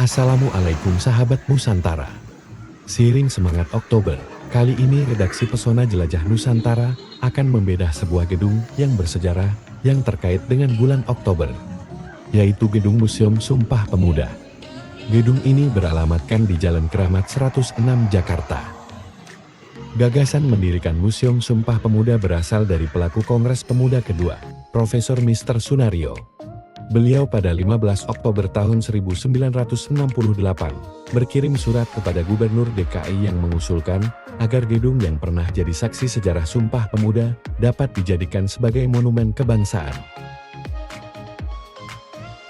Assalamualaikum sahabat Nusantara. Seiring semangat Oktober, kali ini redaksi Pesona Jelajah Nusantara akan membedah sebuah gedung yang bersejarah yang terkait dengan bulan Oktober, yaitu Gedung Museum Sumpah Pemuda. Gedung ini beralamatkan di Jalan Keramat 106 Jakarta. Gagasan mendirikan Museum Sumpah Pemuda berasal dari pelaku Kongres Pemuda kedua, Profesor Mr. Sunario. Beliau pada 15 Oktober tahun 1968 berkirim surat kepada Gubernur DKI yang mengusulkan agar gedung yang pernah jadi saksi sejarah Sumpah Pemuda dapat dijadikan sebagai monumen kebangsaan.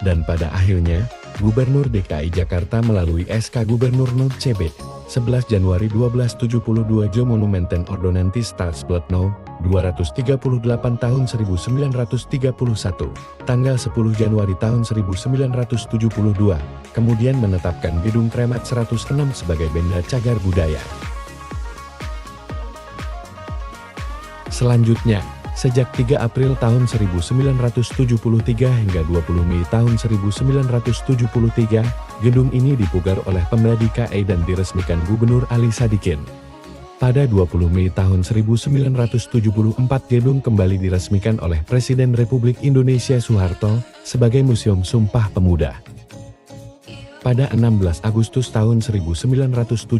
Dan pada akhirnya, Gubernur DKI Jakarta melalui SK Gubernur No. CB 11 Januari 1272 Jo Monumenten Ordonantis Stadsblatt No. 238 tahun 1931, tanggal 10 Januari tahun 1972, kemudian menetapkan Gedung Keramat 106 sebagai benda cagar budaya. Selanjutnya, sejak 3 April tahun 1973 hingga 20 Mei tahun 1973, gedung ini dipugar oleh Pemda DKI dan diresmikan Gubernur Ali Sadikin. Pada 20 Mei tahun 1974 gedung kembali diresmikan oleh Presiden Republik Indonesia Soeharto sebagai Museum Sumpah Pemuda. Pada 16 Agustus tahun 1979,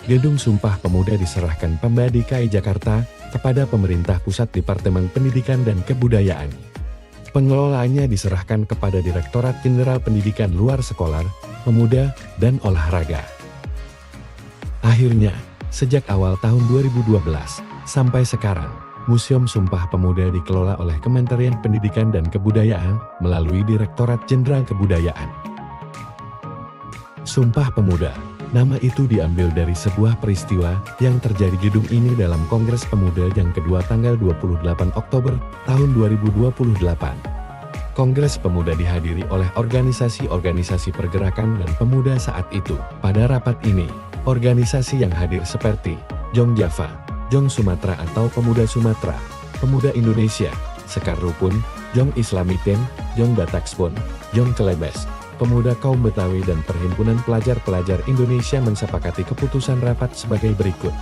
Gedung Sumpah Pemuda diserahkan Pemda DKI Jakarta kepada pemerintah pusat Departemen Pendidikan dan Kebudayaan. Pengelolaannya diserahkan kepada Direktorat Jenderal Pendidikan Luar Sekolah, Pemuda, dan Olahraga. Akhirnya, sejak awal tahun 2012 sampai sekarang, Museum Sumpah Pemuda dikelola oleh Kementerian Pendidikan dan Kebudayaan melalui Direktorat Jenderal Kebudayaan. Sumpah Pemuda, nama itu diambil dari sebuah peristiwa yang terjadi gedung ini dalam Kongres Pemuda yang kedua tanggal 28 Oktober tahun 2028. Kongres Pemuda dihadiri oleh organisasi-organisasi pergerakan dan pemuda saat itu. Pada rapat ini, organisasi yang hadir seperti Jong Java, Jong Sumatera atau Pemuda Sumatera, Pemuda Indonesia, Sekar Rukun, Jong Islamiten, Jong Batakspon, Jong Celebes, Pemuda Kaum Betawi dan Perhimpunan Pelajar-Pelajar Indonesia mensepakati keputusan rapat sebagai berikut.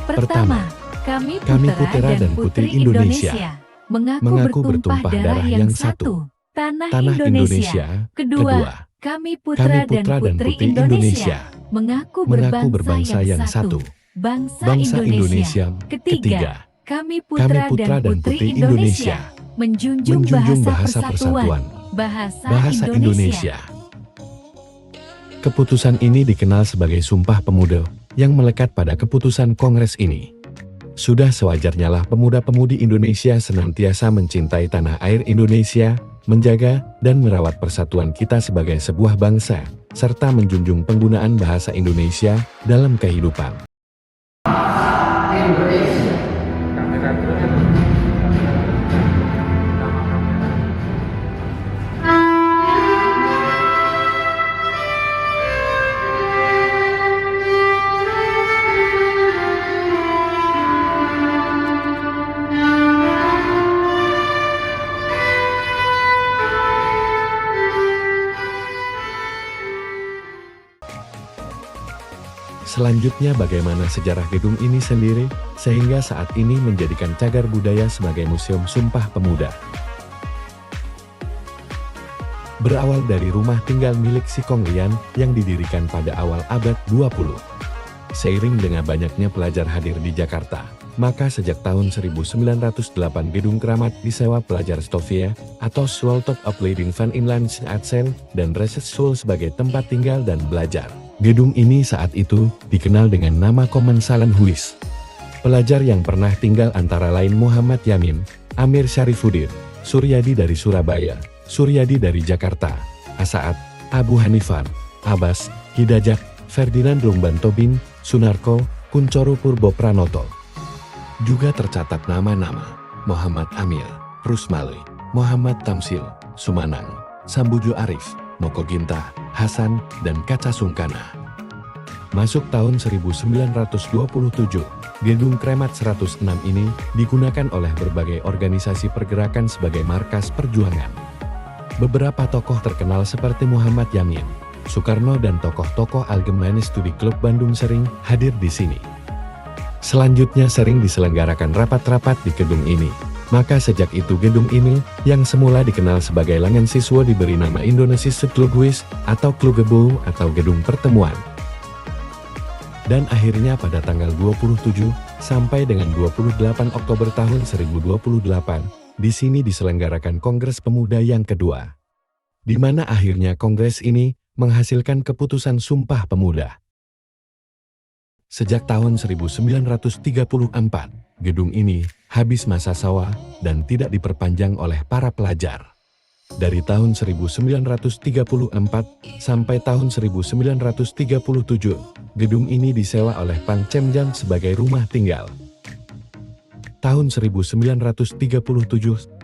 Pertama, kami Putera dan Putri Indonesia mengaku bertumpah darah yang satu, tanah Indonesia. Kedua, kami Putra dan Putri Indonesia mengaku berbangsa yang satu, bangsa Indonesia. Ketiga, kami Putra dan Putri Indonesia menjunjung bahasa persatuan, bahasa Indonesia. Keputusan ini dikenal sebagai Sumpah Pemuda yang melekat pada keputusan Kongres ini. Sudah sewajarnya lah pemuda-pemudi Indonesia senantiasa mencintai tanah air Indonesia, menjaga dan merawat persatuan kita sebagai sebuah bangsa, serta menjunjung penggunaan bahasa Indonesia dalam kehidupan. Selanjutnya bagaimana sejarah gedung ini sendiri, sehingga saat ini menjadikan cagar budaya sebagai Museum Sumpah Pemuda. Berawal dari rumah tinggal milik si Kong Lian yang didirikan pada awal abad 20. Seiring dengan banyaknya pelajar hadir di Jakarta, maka sejak tahun 1908 Gedung Keramat disewa pelajar Stovia atau School of Leading Van Inland Artsen dan Research School sebagai tempat tinggal dan belajar. Gedung ini saat itu dikenal dengan nama Komen Salan Huis. Pelajar yang pernah tinggal antara lain Muhammad Yamin, Amir Syarifuddin, Suryadi dari Surabaya, Suryadi dari Jakarta, Asaat, Abu Hanifan, Abbas, Hidajat, Ferdinand Lumban Tobing, Sunarko, Kuncoro Purbo Pranoto. Juga tercatat nama-nama Muhammad Amir, Rusmali, Muhammad Tamsil, Sumanang, Sambujo Arif, Moko Ginta, Hasan, dan Kaca Sungkana. Masuk tahun 1927, Gedung Keramat 106 ini digunakan oleh berbagai organisasi pergerakan sebagai markas perjuangan. Beberapa tokoh terkenal seperti Muhammad Yamin, Soekarno dan tokoh-tokoh Allgemeine Studi Klub Bandung sering hadir di sini. Selanjutnya sering diselenggarakan rapat-rapat di gedung ini. Maka sejak itu gedung ini, yang semula dikenal sebagai Langan Siswa diberi nama Indonesische Clubhuis atau Clubgebouw atau Gedung Pertemuan. Dan akhirnya pada tanggal 27 sampai dengan 28 Oktober tahun 1028, di sini diselenggarakan Kongres Pemuda yang kedua. Di mana akhirnya kongres ini menghasilkan keputusan Sumpah Pemuda. Sejak tahun 1934, gedung ini habis masa sewa dan tidak diperpanjang oleh para pelajar. Dari tahun 1934 sampai tahun 1937, gedung ini disewa oleh Pangcemjang sebagai rumah tinggal. Tahun 1937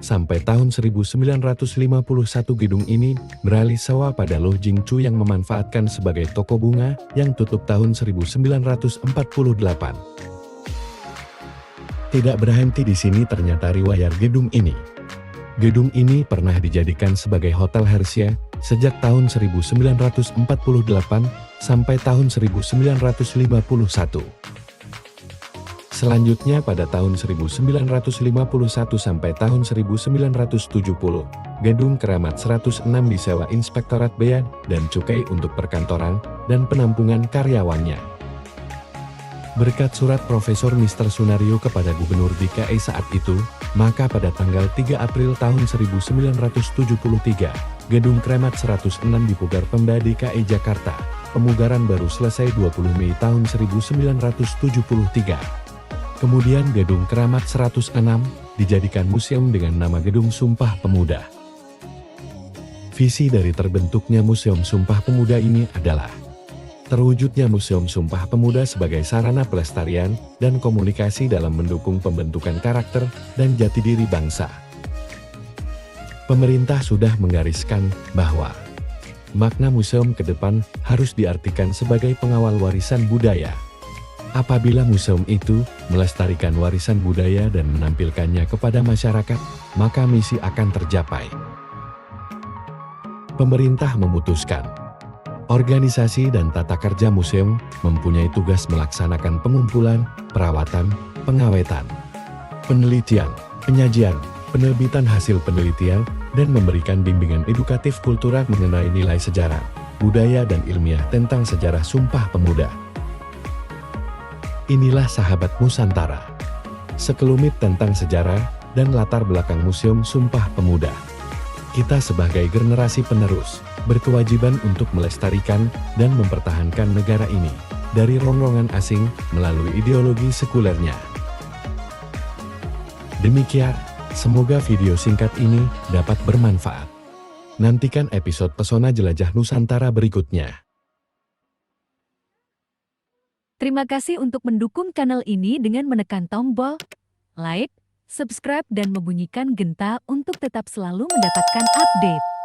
sampai tahun 1951 gedung ini beralih sewa pada Loh Jingchu yang memanfaatkan sebagai toko bunga yang tutup tahun 1948. Tidak berhenti di sini ternyata riwayat gedung ini. Gedung ini pernah dijadikan sebagai Hotel Hersia sejak tahun 1948 sampai tahun 1951. Selanjutnya pada tahun 1951 sampai tahun 1970, Gedung Keramat 106 disewa Inspektorat Bea dan Cukai untuk perkantoran dan penampungan karyawannya. Berkat surat Profesor Mr. Sunario kepada Gubernur DKI saat itu, maka pada tanggal 3 April tahun 1973, Gedung Keramat 106 dipugar Pemda DKI Jakarta. Pemugaran baru selesai 20 Mei tahun 1973. Kemudian Gedung Keramat 106 dijadikan museum dengan nama Gedung Sumpah Pemuda. Visi dari terbentuknya Museum Sumpah Pemuda ini adalah terwujudnya Museum Sumpah Pemuda sebagai sarana pelestarian dan komunikasi dalam mendukung pembentukan karakter dan jati diri bangsa. Pemerintah sudah menggariskan bahwa makna museum ke depan harus diartikan sebagai pengawal warisan budaya. Apabila museum itu melestarikan warisan budaya dan menampilkannya kepada masyarakat, maka misi akan tercapai. Pemerintah memutuskan, organisasi dan tata kerja museum mempunyai tugas melaksanakan pengumpulan, perawatan, pengawetan, penelitian, penyajian, penerbitan hasil penelitian, dan memberikan bimbingan edukatif kultural mengenai nilai sejarah, budaya dan ilmiah tentang sejarah Sumpah Pemuda. Inilah Sahabat Nusantara, sekelumit tentang sejarah dan latar belakang Museum Sumpah Pemuda. Kita sebagai generasi penerus, berkewajiban untuk melestarikan dan mempertahankan negara ini dari rongrongan asing melalui ideologi sekulernya. Demikian, semoga video singkat ini dapat bermanfaat. Nantikan episode Pesona Jelajah Nusantara berikutnya. Terima kasih untuk mendukung kanal ini dengan menekan tombol like, subscribe dan membunyikan genta untuk tetap selalu mendapatkan update.